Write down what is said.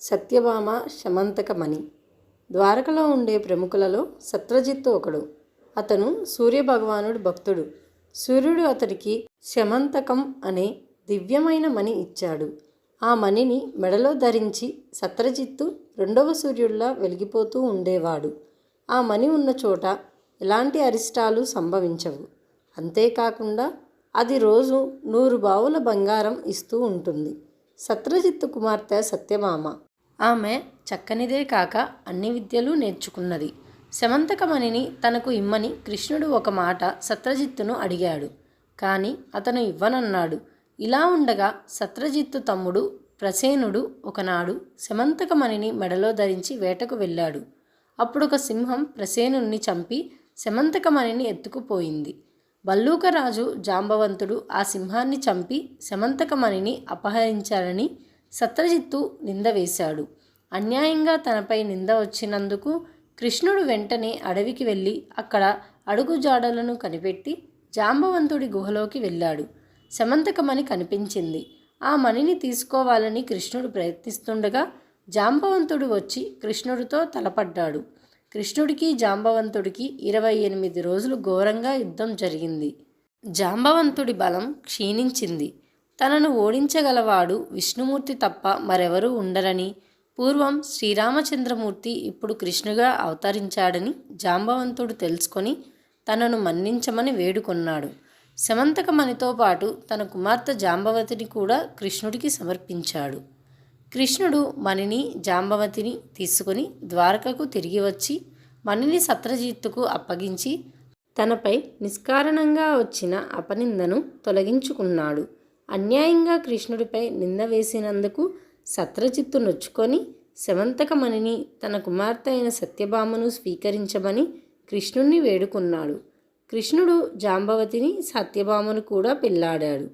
సత్యభామ శమంతకమణి. ద్వారకలో ఉండే ప్రముఖులలో సత్రజిత్తు ఒకడు. అతను సూర్యభగవానుడి భక్తుడు. సూర్యుడు అతడికి శమంతకం అనే దివ్యమైన మణి ఇచ్చాడు. ఆ మణిని మెడలో ధరించి సత్రజిత్తు రెండవ సూర్యుడిలా వెలిగిపోతూ ఉండేవాడు. ఆ మణి ఉన్న చోట ఎలాంటి అరిష్టాలు సంభవించవు. అంతేకాకుండా అది రోజు 100 బావుల బంగారం ఇస్తూ ఉంటుంది. సత్రజిత్తు కుమార్తె సత్యభామ. ఆమె చక్కనిదే కాక అన్ని విద్యలు నేర్చుకున్నది. శమంతకమణిని తనకు ఇమ్మని కృష్ణుడు ఒక మాట సత్రజిత్తును అడిగాడు. కానీ అతను ఇవ్వనన్నాడు. ఇలా ఉండగా సత్రజిత్తు తమ్ముడు ప్రసేనుడు ఒకనాడు శమంతకమణిని మెడలో ధరించి వేటకు వెళ్ళాడు. అప్పుడొక సింహం ప్రసేనుణ్ణి చంపి శమంతకమణిని ఎత్తుకుపోయింది. భల్లూకరాజు జాంబవంతుడు ఆ సింహాన్ని చంపి శమంతకమణిని అపహరించాడని సత్రజిత్తు నింద వేశాడు. అన్యాయంగా తనపై నింద వచ్చినందుకు కృష్ణుడు వెంటనే అడవికి వెళ్ళి అక్కడ అడుగుజాడలను కనిపెట్టి జాంబవంతుడి గుహలోకి వెళ్ళాడు. శమంతకమణి కనిపించింది. ఆ మణిని తీసుకోవాలని కృష్ణుడు ప్రయత్నిస్తుండగా జాంబవంతుడు వచ్చి కృష్ణుడితో తలపడ్డాడు. కృష్ణుడికి జాంబవంతుడికి 28 రోజులు ఘోరంగా యుద్ధం జరిగింది. జాంబవంతుడి బలం క్షీణించింది. తనను ఓడించగలవాడు విష్ణుమూర్తి తప్ప మరెవరూ ఉండరని, పూర్వం శ్రీరామచంద్రమూర్తి ఇప్పుడు కృష్ణుగా అవతరించాడని జాంబవంతుడు తెలుసుకొని తనను మన్నించమని వేడుకొన్నాడు. శమంతకమణితో పాటు తన కుమార్తె జాంబవతిని కూడా కృష్ణుడికి సమర్పించాడు. కృష్ణుడు మణిని జాంబవతిని తీసుకుని ద్వారకకు తిరిగి వచ్చి మణిని సత్రజిత్తుకు అప్పగించి తనపై నిష్కారణంగా వచ్చిన అపనిందను తొలగించుకున్నాడు. అన్యాయంగా కృష్ణుడిపై నింద వేసినందుకు సత్రజిత్తు నొచ్చుకొని శమంతకమణిని తన కుమార్తె అయిన సత్యభామను స్వీకరించమని కృష్ణుణ్ణి వేడుకున్నాడు. కృష్ణుడు జాంబవతిని సత్యభామను కూడా పెళ్లాడాడు.